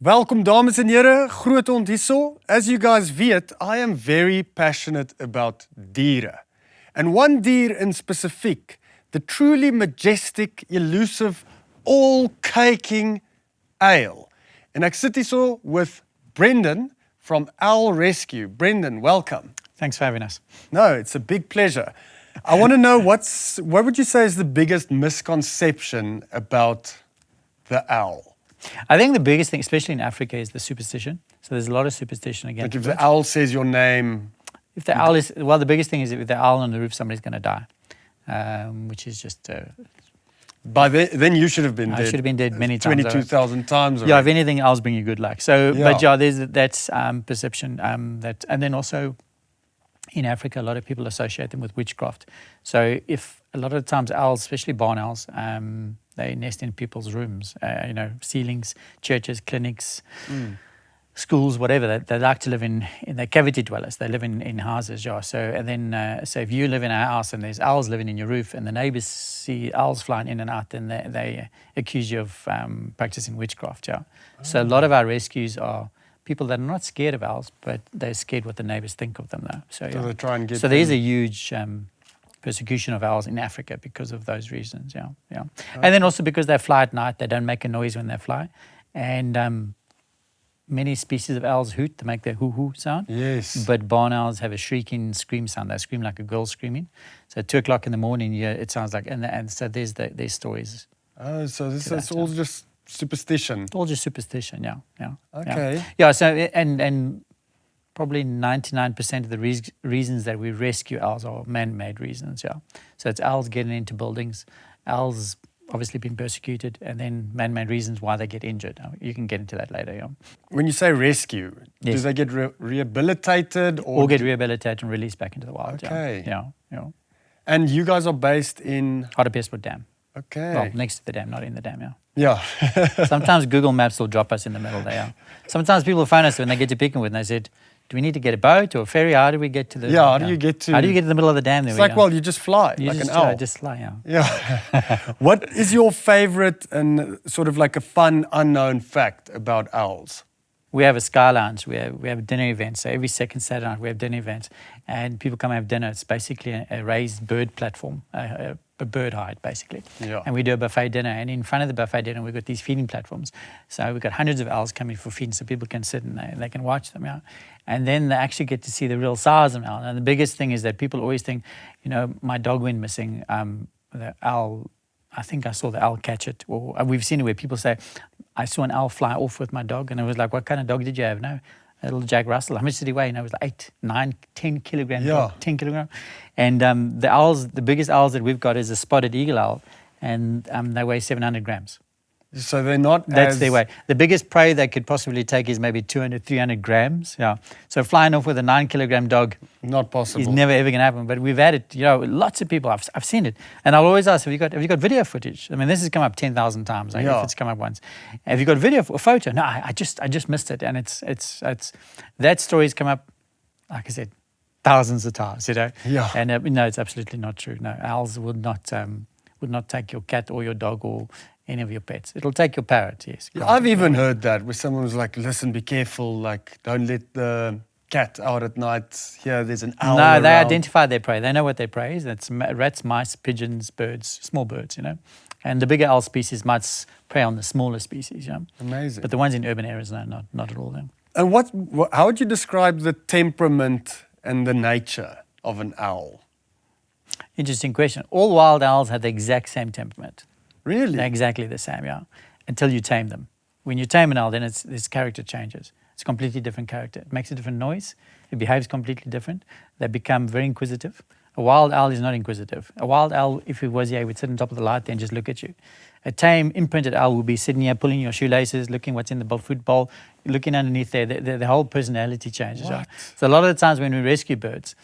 Welkom dames en here, Groothond hierso. As you guys weet, I am very passionate about diere. And one deer in specific, the truly majestic, elusive, all-kyking ale. En ek sit hierso with Brendan from Owl Rescue. Brendan, welcome. Thanks for having us. No, it's a big pleasure. I want to know what would you say is the biggest misconception about the owl? I think the biggest thing, especially in Africa, is the superstition. So there's a lot of superstition against Like if the owl says your name... If the owl is, well, the biggest thing is if the owl on the roof, somebody's going to die, which is just... By then you should have been dead. I should have been dead many times. 22,000 times already. Yeah, if anything, owls bring you good luck. So, Yeah. but yeah, that's perception. That, and then also in Africa, a lot of people associate them with witchcraft. So if a lot of the times owls, especially barn owls, they nest in people's rooms, ceilings, churches, clinics, schools, whatever. They like to live in the cavity dwellers. They live in houses, yeah. So and then so if you live in a house and there's owls living in your roof, and the neighbors see owls flying in and out, then they accuse you of practicing witchcraft, yeah. So a lot of our rescues are people that are not scared of owls, but they're scared what the neighbors think of them, though. So they try and get so there's a huge persecution of owls in Africa because of those reasons, yeah. Okay. And then also because they fly at night, they don't make a noise when they fly, and many species of owls hoot to make their hoo-hoo sound. Yes. But barn owls have a shrieking scream sound. They scream like a girl screaming. So at 2 o'clock in the morning, it sounds like, and so there's stories. Oh, so this is all just superstition. All just superstition, yeah. Okay. Yeah, so, and probably 99% of the reasons that we rescue owls are man-made reasons, yeah. So it's owls getting into buildings, owls obviously been persecuted, and then man-made reasons why they get injured. You can get into that later, yeah. When you say rescue, Yes. do they get rehabilitated or get rehabilitated and released back into the wild, Okay. yeah. And you guys are based in... Hartbeespoort Dam. Okay. Well, next to the dam, not in the dam, yeah. Yeah. Sometimes Google Maps will drop us in the middle there, yeah. Sometimes people phone us when they get to Pekinwood and they said, do we need to get a boat or a ferry? How do we get to the... Yeah, how do you get to... How do you get to the middle of the dam there? It's like, well, you just fly, you like just, an owl. just fly, yeah. Yeah. What is your favorite and sort of like a fun unknown fact about owls? We have a sky lounge. We have dinner events. So every second Saturday night we have dinner events, and people come and have dinner. It's basically a raised bird platform, a bird hide basically. Yeah. And we do a buffet dinner, and in front of the buffet dinner we've got these feeding platforms. So we've got hundreds of owls coming for feeding, so people can sit and they can watch them. Yeah. And then they actually get to see the real size of an owl. And the biggest thing is that people always think, my dog went missing. The owl, I think I saw the owl catch it. Or we've seen it where people say, I saw an owl fly off with my dog, and it was like, what kind of dog did you have? No, a little Jack Russell. How much did he weigh? It was like 8, 9, 10 kilograms. Yeah. 10 kilograms. And the biggest owls that we've got is a spotted eagle owl, and they weigh 700 grams. So they're not That's their weight. The biggest prey they could possibly take is maybe 200, 300 grams. Yeah. So flying off with a 9-kilogram dog not possible. is never ever going to happen. But we've had it, lots of people, I've seen it. And I'll always ask, have you got video footage? I mean, this has come up 10,000 times. If it's come up once. Have you got video or photo? No, I just missed it. And it's that story's come up, like I said, thousands of times, Yeah. And no, it's absolutely not true. No, owls would not take your cat or your dog or any of your pets. It'll take your parrot, yes. Yeah, I've even heard that where someone was like, listen, be careful, like don't let the cat out at night. Here, there's an owl No, they around. identify their prey. They know what their prey is. That's rats, mice, pigeons, birds, small birds, And the bigger owl species might prey on the smaller species, Amazing. But the ones in urban areas, no, not at all. No. And how would you describe the temperament and the nature of an owl? Interesting question. All wild owls have the exact same temperament. Really? They're exactly the same, yeah, until you tame them. When you tame an owl, then its character changes. It's a completely different character. It makes a different noise. It behaves completely different. They become very inquisitive. A wild owl is not inquisitive. A wild owl, if he was here, would sit on top of the light there and just look at you. A tame, imprinted owl will be sitting here, pulling your shoelaces, looking what's in the food bowl, looking underneath there. The whole personality changes. Yeah? So a lot of the times when we rescue birds,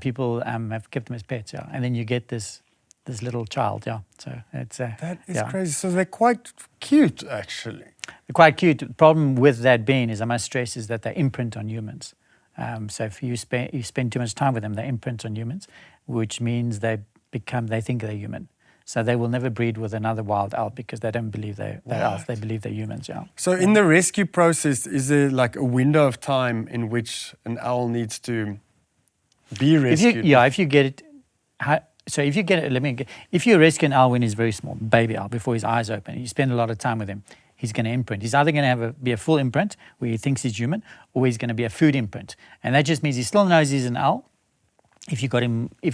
people have kept them as pets, yeah? And then you get this little child, yeah. So it's that is crazy. So they're quite cute, actually. They're quite cute. The problem with that being is, I must stress, is that they imprint on humans. So if you spend too much time with them, they imprint on humans, which means they think they're human. So they will never breed with another wild owl because they don't believe they're owls. They believe they're humans. Yeah. So in the rescue process, is there like a window of time in which an owl needs to be rescued? If you get it. So if you get it, if you rescue an owl when he's very small, baby owl, before his eyes open, you spend a lot of time with him, he's going to imprint. He's either going to be a full imprint where he thinks he's human, or he's going to be a food imprint. And that just means he still knows he's an owl. If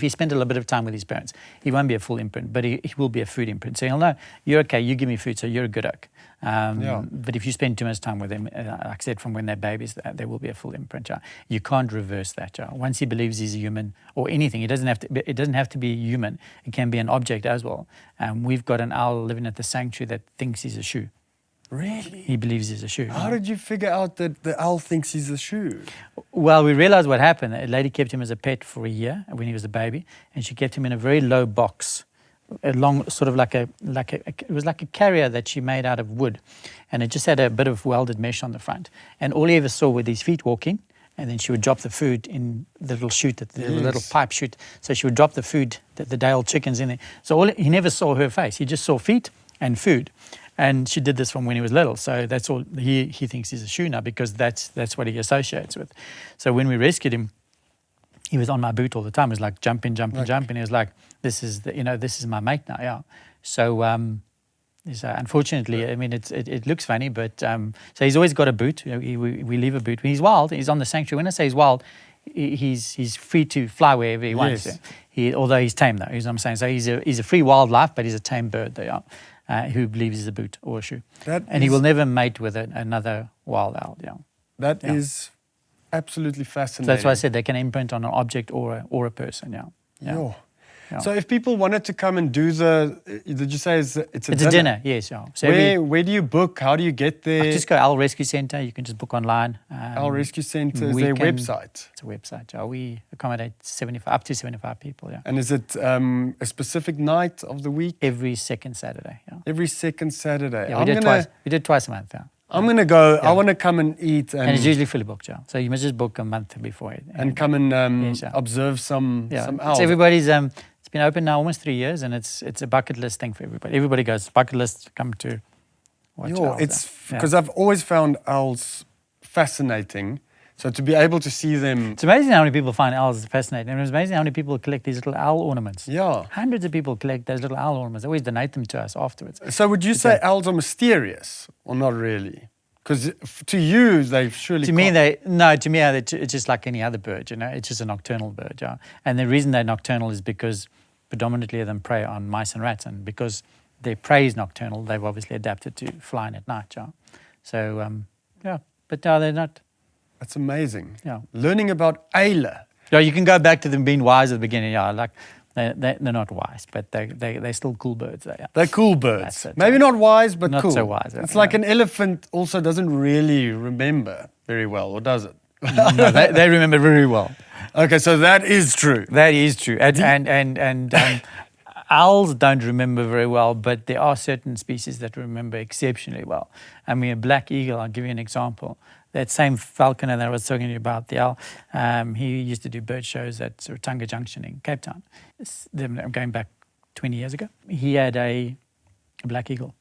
he spent a little bit of time with his parents, he won't be a full imprint, but he will be a food imprint. So he'll know, you're okay, you give me food, so you're a good oak. But if you spend too much time with them, like I said, from when they're babies, there will be a full imprint. You can't reverse that. Once he believes he's a human or anything, it doesn't have to be human. It can be an object as well. We've got an owl living at the sanctuary that thinks he's a shoe. Really? He believes he's a shoe. How did you figure out that the owl thinks he's a shoe? Well, we realized what happened. A lady kept him as a pet for a year when he was a baby, and she kept him in a very low box, a long, sort of it was like a carrier that she made out of wood, and it just had a bit of welded mesh on the front. And all he ever saw were these feet walking, and then she would drop the food in the little chute, the little pipe chute. So she would drop the food, the day-old chickens in there. So he never saw her face. He just saw feet and food. And she did this from when he was little. So that's all he thinks he's a shoe now, because that's what he associates with. So when we rescued him, he was on my boot all the time. He was like jumping. He was like, this is my mate now. Yeah. So unfortunately, I mean, it looks funny, but so he's always got a boot. We leave a boot. When he's wild, he's on the sanctuary. When I say he's wild, he's free to fly wherever he wants. Although he's tame though, you know what I'm saying? So he's a free wildlife, but he's a tame bird. They are. Who believes he's a boot or a shoe. He will never mate with another wild owl. Yeah. That is absolutely fascinating. So that's why I said they can imprint on an object or a person. Yeah. So if people wanted to come and do did you say it's a dinner? Yes. Yeah. So where do you book? How do you get there? Just go Owl Rescue Centre. You can just book online. Owl Rescue Centre, is their website? It's a website. Yeah. We accommodate up to 75 people. Yeah. And is it a specific night of the week? Every second Saturday. Yeah. Every second Saturday. Yeah, we did twice a month. Yeah. I'm going to go. Yeah. I want to come and eat. And it's usually fully booked, yeah. So you must just book a month before it. And come and observe some owls. So everybody's, it's been open now almost 3 years, and it's a bucket list thing for everybody. Everybody goes, bucket list, come to watch owls. It's because I've always found owls fascinating. So to be able to see them... It's amazing how many people find owls fascinating. And it's amazing how many people collect these little owl ornaments. Yeah. Hundreds of people collect those little owl ornaments. They always donate them to us afterwards. So would you say owls are mysterious or not really? Because to you, they surely To me, it's just like any other bird, you know. It's just a nocturnal bird, yeah. And the reason they're nocturnal is because predominantly of them prey on mice and rats. And because their prey is nocturnal, they've obviously adapted to flying at night, yeah. So, but no, they're not... That's amazing. Yeah. Learning about Eile. Yeah, you can go back to them being wise at the beginning. Yeah, like they're not wise, but they're still cool birds. They're cool birds. Maybe not wise, but not cool. Not so wise. It's like an elephant also doesn't really remember very well, or does it? No, they remember very well. Okay, so that is true. That is true. And owls don't remember very well, but there are certain species that remember exceptionally well. I mean, a black eagle, I'll give you an example. That same falconer that I was talking to you about, the owl, he used to do bird shows at Rotanga Junction in Cape Town. I'm going back 20 years ago. He had a black eagle.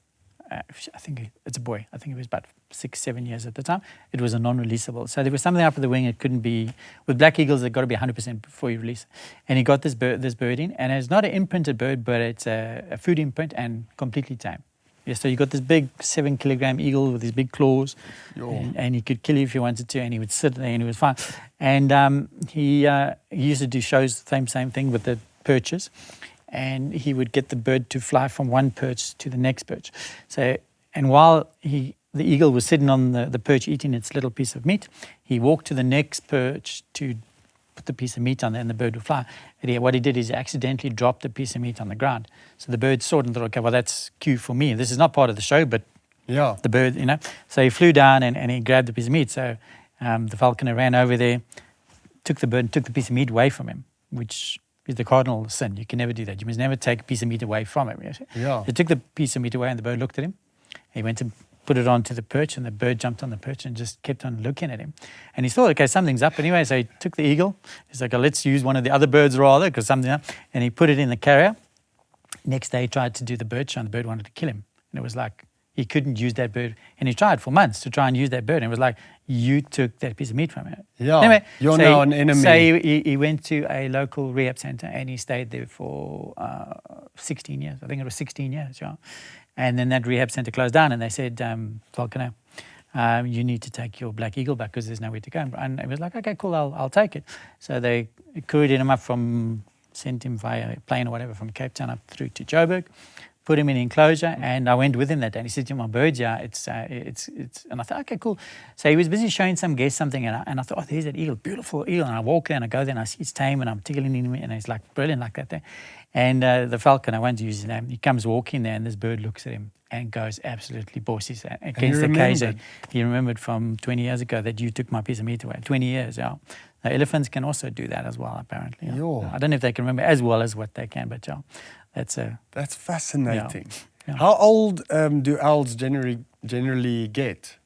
I think it's a boy. I think he was about 6-7 years at the time. It was a non-releasable. So there was something up with the wing. It couldn't be... With black eagles, they've got to be 100% before you release. And he got this bird in. And it's not an imprinted bird, but it's a food imprint and completely tame. Yeah, so you got this big 7-kilogram eagle with these big claws, and he could kill you if you wanted to, and he would sit there and he was fine. And he used to do shows, same thing with the perches, and he would get the bird to fly from one perch to the next perch. So, and while the eagle was sitting on the perch eating its little piece of meat, he walked to the next perch to put the piece of meat on there, and the bird would fly. And what he did is he accidentally dropped the piece of meat on the ground. So the bird saw it and thought, okay, well, that's cue for me. This is not part of the show, but the bird, you know. So he flew down and he grabbed the piece of meat. So the falconer ran over there, took the bird and took the piece of meat away from him, which is the cardinal sin. You can never do that. You must never take a piece of meat away from him. Yeah. He took the piece of meat away and the bird looked at him. He went to put it onto the perch, and the bird jumped on the perch and just kept on looking at him. And he thought, okay, something's up anyway. So he took the eagle. He's like, oh, let's use one of the other birds rather, because something's up. And he put it in the carrier. Next day he tried to do the bird show and the bird wanted to kill him. And it was like, he couldn't use that bird. And he tried for months to try and use that bird. And it was like, you took that piece of meat from it. Yeah, anyway, you're now an enemy. So he went to a local rehab center and he stayed there for 16 years. I think it was 16 years, yeah. And then that rehab center closed down and they said, Volcano, you need to take your black eagle back because there's nowhere to go. And it was like, okay, cool, I'll take it. So they couriered him up sent him via plane or whatever from Cape Town up through to Joburg. Put him in an enclosure, and I went with him that day. And he said, my birds, yeah, it's, and I thought, okay, cool. So he was busy showing some guests something, and I thought, oh, there's that eagle, beautiful eagle. And I walk there, and I go there, and I see it's tame, and I'm tickling him, and it's like brilliant like that there. And the falcon, I won't use his name, he comes walking there, and this bird looks at him and goes absolutely bossy against the cage. He remembered from 20 years ago that you took my piece of meat away. 20 years, yeah. Now, elephants can also do that as well, apparently. Yeah. I don't know if they can remember as well as what they can, but yeah. That's fascinating. Yeah. How old do owls generally get?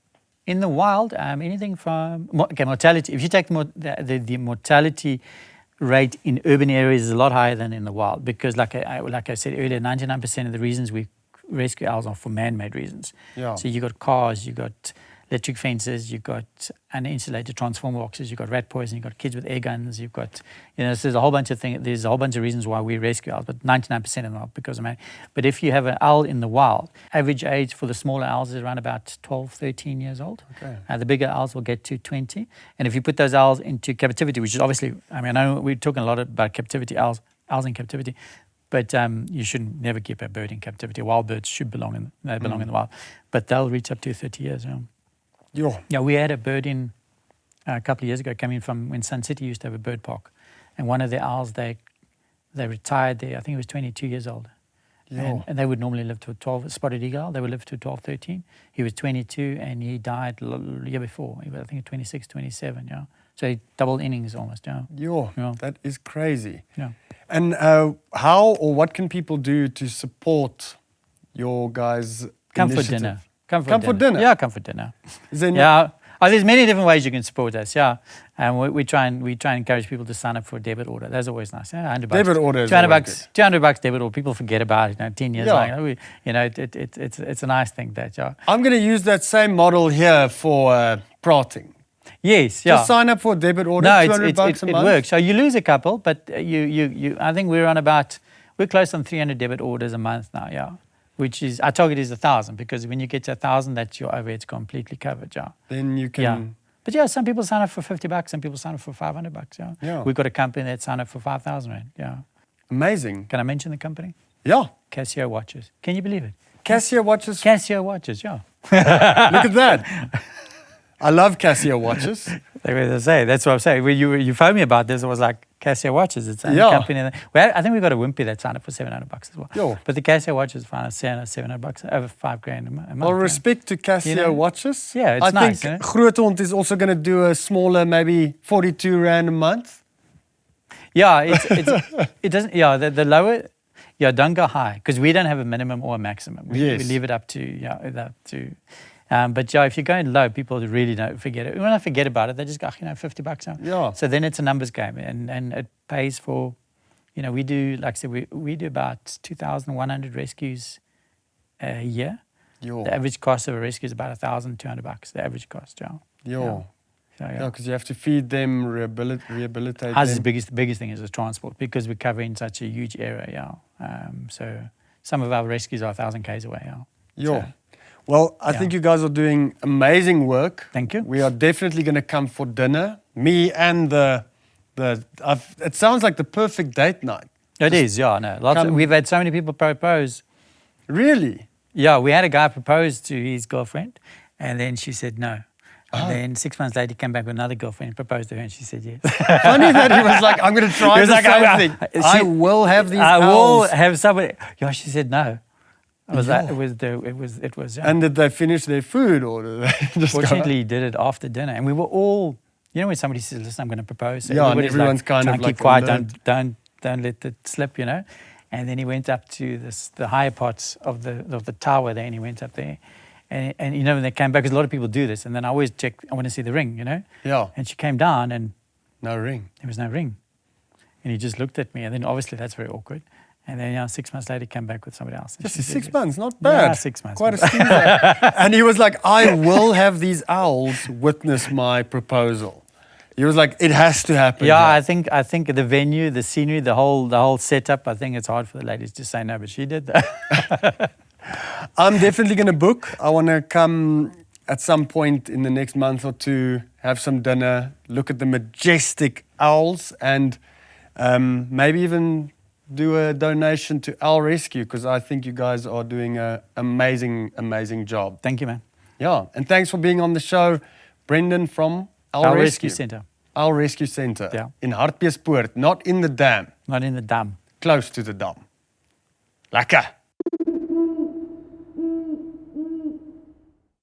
In the wild, anything from mortality. If you take the mortality rate in urban areas is a lot higher than in the wild because, like I said earlier, 99% of the reasons we rescue owls are for man-made reasons. Yeah. So you got cars, you got electric fences, you've got uninsulated transformer boxes, you've got rat poison, you've got kids with air guns, you've got, so there's a whole bunch of things, there's a whole bunch of reasons why we rescue owls, but 99% of them are because of man. But if you have an owl in the wild, average age for the smaller owls is around about 12, 13 years old. Okay. The bigger owls will get to 20. And if you put those owls into captivity, which is obviously, I know we're talking a lot about captivity, owls in captivity, but you should never keep a bird in captivity. Wild birds should belong in the wild. But they'll reach up to 30 years. Yeah, we had a bird in a couple of years ago coming from when Sun City used to have a bird park. And one of the owls, they retired there, I think he was 22 years old. Yeah. And they would normally live to 12, spotted eagle owl, they would live to 12, 13. He was 22 and he died the year before. He was, I think, 26, 27, yeah. So he doubled innings almost, yeah. Yeah, that is crazy. Yeah. And how or what can people do to support your guys' initiative? Dinner. Come for dinner? Yeah, come for dinner. There's many different ways you can support us, yeah. And we try and encourage people to sign up for a debit order. That's always nice. Yeah, $100. Debit order is $200 debit order. People forget about it, 10 years later. It's a nice thing that, yeah. I'm going to use that same model here for Praating. Yes, yeah. Just sign up for a debit order, $200 a month. It works. So you lose a couple, but I think we're close on 300 debit orders a month now, yeah. Which is, our target is 1,000 because when you get to 1,000, that's your overhead's completely covered, yeah. Then you can... Yeah. But yeah, some people sign up for $50, some people sign up for $500, yeah. We've got a company that signed up for 5,000 Rand, yeah. Amazing. Can I mention the company? Yeah. Casio watches. Can you believe it? Casio watches? Casio watches, yeah. Look at that. I love Casio watches. That's what I'm saying. When you phoned me about this, it was like Casio watches. It's a company. Well, I think we got a Wimpy that signed up for $700 as well. Yo. But the Casio watches found $700, over $5,000 a month. Well, respect to Casio watches. Yeah, it's nice. I think Groothond is also going to do a smaller, maybe 42 Rand a month. Yeah, it doesn't. Yeah, the lower. Yeah, don't go high because we don't have a minimum or a maximum. We leave it up to. But yeah, if you're going low, people really don't forget it. When I forget about it, they just go, $50 now. Yeah. So then it's a numbers game, and it pays for, we do, like I said, we do about 2,100 rescues a year. Yo. The average cost of a rescue is about $1,200. The average cost, yeah. Yo. Yeah, because you have to feed them, rehabilitate them. The biggest thing is the transport because we cover in such a huge area, yeah. So some of our rescues are 1,000 k's away, yeah. Yo. So, well, I think you guys are doing amazing work. Thank you. We are definitely going to come for dinner. Me and it sounds like the perfect date night. It is, yeah. No, we've had so many people propose. Really? Yeah, we had a guy propose to his girlfriend, and then she said no. And then 6 months later, he came back with another girlfriend and proposed to her, and she said yes. Funny that he was like, I'm going to try the same thing. I will have these I will have somebody. Yeah, she said no. It was. Yeah. And did they finish their food or did they just Fortunately, he did it after dinner, and we were all. When somebody says, "Listen, I'm going to propose," so and everyone's like, kind of like keep quiet, don't let it slip, And then he went up to the higher parts of the tower there, and he went up there, and when they came back, because a lot of people do this, and then I always check. I want to see the ring, Yeah. And she came down, and no ring. There was no ring, and he just looked at me, and then obviously that's very awkward. And then 6 months later, he came back with somebody else. Just 6 months, not bad. Yeah, 6 months. Quite a steamer. And he was like, I will have these owls witness my proposal. He was like, it has to happen. Yeah, here. I think the venue, the scenery, the whole setup, I think it's hard for the ladies to say no, but she did that. I'm definitely going to book. I want to come at some point in the next month or two, have some dinner, look at the majestic owls, and maybe even do a donation to Owl Rescue, because I think you guys are doing an amazing, amazing job. Thank you, man. Yeah, and thanks for being on the show, Brendan from Owl Rescue Centre. Owl Rescue Centre. Yeah. In Hartbeespoort, not in the dam. Not in the dam. Close to the dam. Lekker.